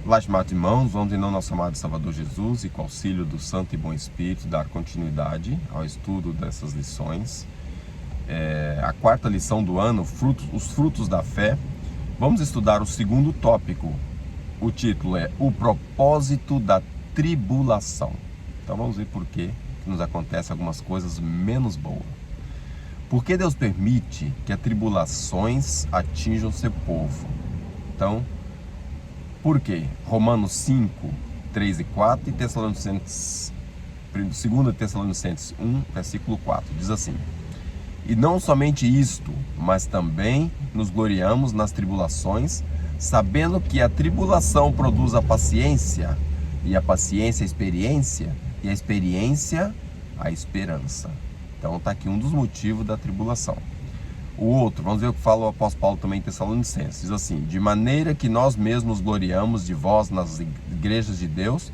Olá, estimados irmãos, vamos em nome do nosso amado Salvador Jesus e com o auxílio do Santo e Bom Espírito dar continuidade ao estudo dessas lições. A quarta lição do ano, os frutos da fé. Vamos estudar o segundo tópico. O título é O Propósito da Tribulação. Então vamos ver por que nos acontecem algumas coisas menos boas. Por que Deus permite que as tribulações atinjam seu povo? Então, por quê? Romanos 5, 3 e 4 e 2 Tessalonicenses 1, versículo 4, diz assim: E não somente isto, mas também nos gloriamos nas tribulações, sabendo que a tribulação produz a paciência, e a paciência a experiência, e a experiência a esperança. Então está aqui um dos motivos da tribulação. O outro, vamos ver o que fala o apóstolo Paulo também em Tessalonicenses, diz assim: de maneira que nós mesmos gloriamos de vós nas igrejas de Deus,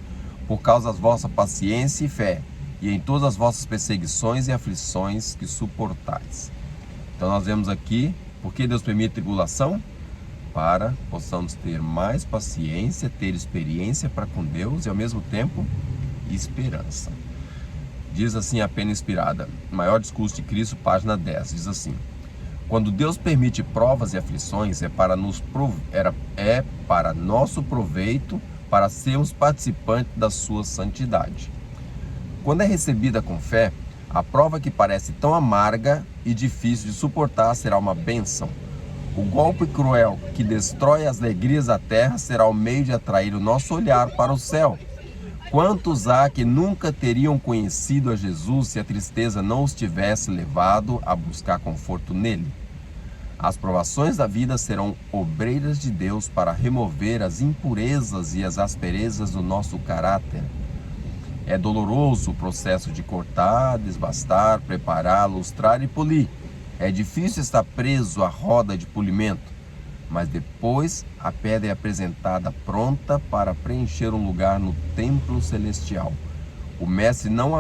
por causa da vossa paciência e fé, e em todas as vossas perseguições e aflições que suportais. Então nós vemos aqui, por que Deus permite tribulação? Para possamos ter mais paciência, ter experiência para com Deus e ao mesmo tempo esperança. Diz assim a pena inspirada, Maior Discurso de Cristo, página 10, diz assim: quando Deus permite provas e aflições, é para nosso proveito, para sermos participantes da sua santidade. Quando é recebida com fé, a prova que parece tão amarga e difícil de suportar será uma bênção. O golpe cruel que destrói as alegrias da terra será o meio de atrair o nosso olhar para o céu. Quantos há que nunca teriam conhecido a Jesus se a tristeza não os tivesse levado a buscar conforto nele? As provações da vida serão obreiras de Deus para remover as impurezas e as asperezas do nosso caráter. É doloroso o processo de cortar, desbastar, preparar, lustrar e polir. É difícil estar preso à roda de polimento, mas depois a pedra é apresentada pronta para preencher um lugar no templo celestial. O mestre não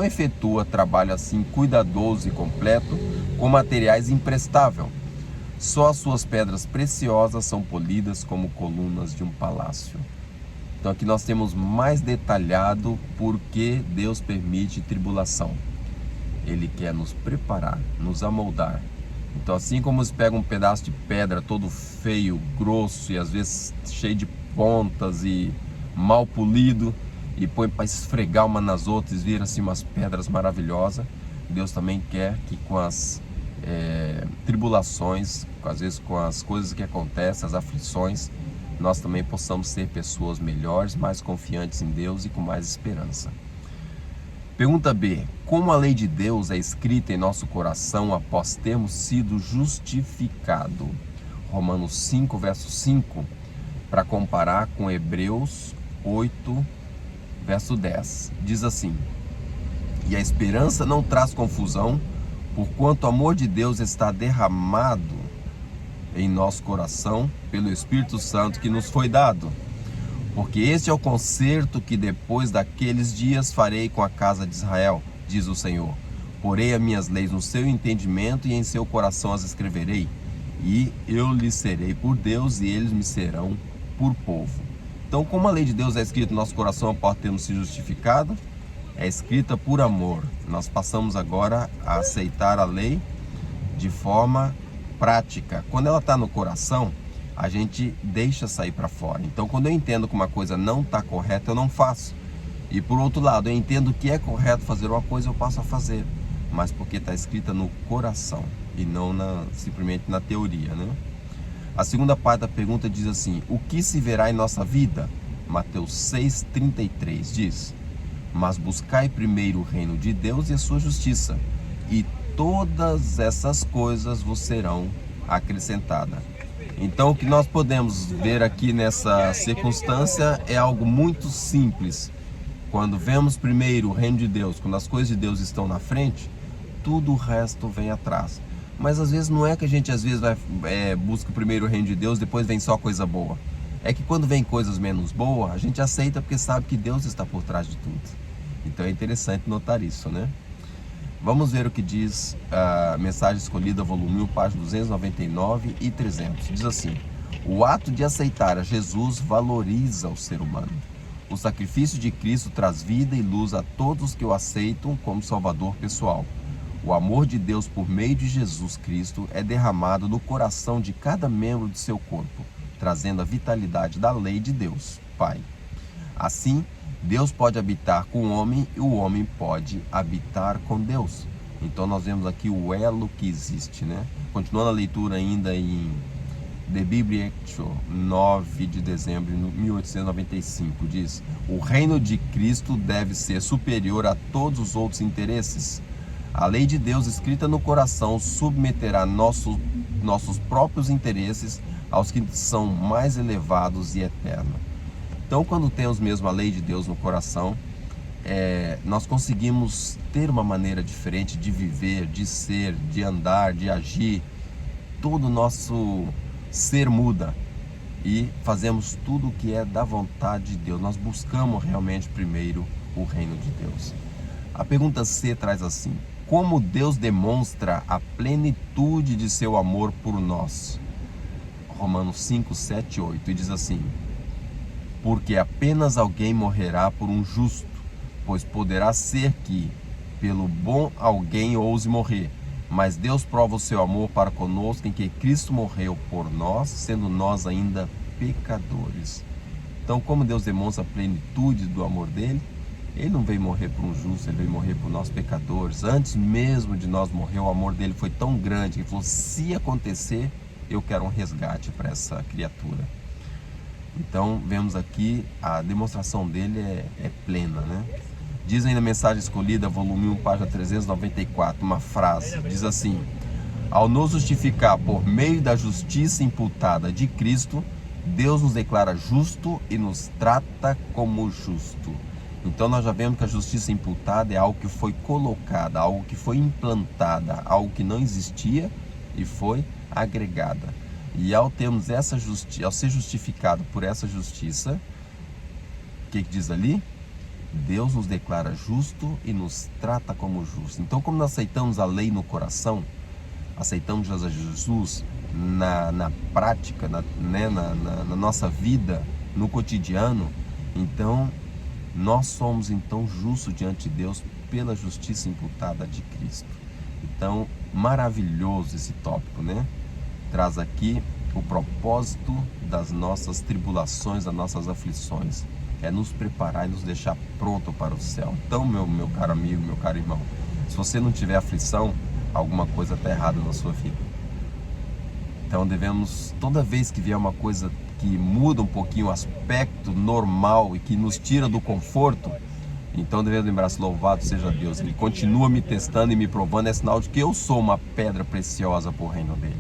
efetua trabalho assim cuidadoso e completo com materiais imprestáveis. Só as suas pedras preciosas são polidas como colunas de um palácio. Então aqui nós temos mais detalhado por que Deus permite tribulação. Ele quer nos preparar, nos amoldar. Então assim como eles pegam um pedaço de pedra todo feio, grosso e às vezes cheio de pontas e mal polido e põe para esfregar uma nas outras e vira assim umas pedras maravilhosas, Deus também quer que com as tribulações, às vezes com as coisas que acontecem, as aflições, nós também possamos ser pessoas melhores, mais confiantes em Deus e com mais esperança. Pergunta B. Como a lei de Deus é escrita em nosso coração após termos sido justificado? Romanos 5, verso 5, para comparar com Hebreus 8, verso 10. Diz assim: E a esperança não traz confusão, porquanto o amor de Deus está derramado em nosso coração pelo Espírito Santo que nos foi dado. Porque este é o concerto que depois daqueles dias farei com a casa de Israel, diz o Senhor. Porei as minhas leis no seu entendimento e em seu coração as escreverei. E eu lhes serei por Deus e eles me serão por povo. Então, como a lei de Deus é escrita no nosso coração após termos se justificado, é escrita por amor. Nós passamos agora a aceitar a lei de forma prática. Quando ela está no coração, a gente deixa sair para fora. Então, quando eu entendo que uma coisa não está correta, eu não faço. E por outro lado, eu entendo que é correto fazer uma coisa, eu passo a fazer. Mas porque está escrita no coração e não simplesmente na teoria, né? A segunda parte da pergunta diz assim: o que se verá em nossa vida? Mateus 6,33 diz: mas buscai primeiro o reino de Deus e a sua justiça, e todas essas coisas vos serão acrescentadas. Então o que nós podemos ver aqui nessa circunstância é algo muito simples. Quando vemos primeiro o reino de Deus, quando as coisas de Deus estão na frente, tudo o resto vem atrás. Mas às vezes não é que a gente busca primeiro o reino de Deus, depois vem só coisa boa. É que quando vem coisas menos boas, a gente aceita porque sabe que Deus está por trás de tudo. Então é interessante notar isso, né? Vamos ver o que diz a Mensagem Escolhida, volume 1, página 299 e 300. Diz assim: O ato de aceitar a Jesus valoriza o ser humano. O sacrifício de Cristo traz vida e luz a todos que o aceitam como Salvador pessoal. O amor de Deus por meio de Jesus Cristo é derramado no coração de cada membro de seu corpo, trazendo a vitalidade da lei de Deus, Pai. Assim, Deus pode habitar com o homem e o homem pode habitar com Deus. Então nós vemos aqui o elo que existe, né? Continuando a leitura ainda em The Bible Actual, 9 de dezembro de 1895, diz: o reino de Cristo deve ser superior a todos os outros interesses. A lei de Deus escrita no coração submeterá nossos próprios interesses aos que são mais elevados e eternos. Então, quando temos mesmo a lei de Deus no coração, nós conseguimos ter uma maneira diferente de viver, de ser, de andar, de agir. Todo o nosso ser muda e fazemos tudo o que é da vontade de Deus. Nós buscamos realmente primeiro o reino de Deus. A pergunta C traz assim: como Deus demonstra a plenitude de seu amor por nós? Romanos 5, 7 e 8, e diz assim: porque apenas alguém morrerá por um justo, pois poderá ser que pelo bom alguém ouse morrer. Mas Deus prova o seu amor para conosco em que Cristo morreu por nós, sendo nós ainda pecadores. Então, como Deus demonstra a plenitude do amor dele? Ele não veio morrer por um justo, ele veio morrer por nós pecadores. Antes mesmo de nós morrer, o amor dele foi tão grande que ele falou: se acontecer, eu quero um resgate para essa criatura. Então, vemos aqui a demonstração dele é plena, né? Diz aí na Mensagem Escolhida, volume 1, página 394, uma frase, diz assim: ao nos justificar por meio da justiça imputada de Cristo, Deus nos declara justo e nos trata como justo. Então nós já vemos que a justiça imputada é algo que foi colocada, algo que foi implantada, algo que não existia e foi agregada. E ao termos essa justiça, ao ser justificado por essa justiça, o que diz ali? Deus nos declara justo e nos trata como justo. Então, como nós aceitamos a lei no coração, aceitamos Jesus na prática, na nossa vida, no cotidiano, então nós somos então justos diante de Deus pela justiça imputada de Cristo. Então, maravilhoso esse tópico, né? Traz aqui o propósito das nossas tribulações, das nossas aflições. É nos preparar e nos deixar pronto para o céu. Então, meu caro amigo, meu caro irmão, se você não tiver aflição, alguma coisa está errada na sua vida. Então devemos, toda vez que vier uma coisa que muda um pouquinho o aspecto normal e que nos tira do conforto, então devemos lembrar-se: louvado seja Deus, Ele continua me testando e me provando, é sinal de que eu sou uma pedra preciosa para o reino dele.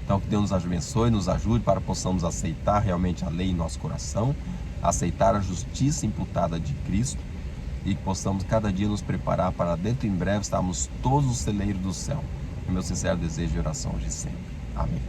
Então que Deus nos abençoe, nos ajude para que possamos aceitar realmente a lei em nosso coração, aceitar a justiça imputada de Cristo e que possamos cada dia nos preparar para dentro em breve estarmos todos os celeiros do céu. É meu sincero desejo e oração de sempre. Amém.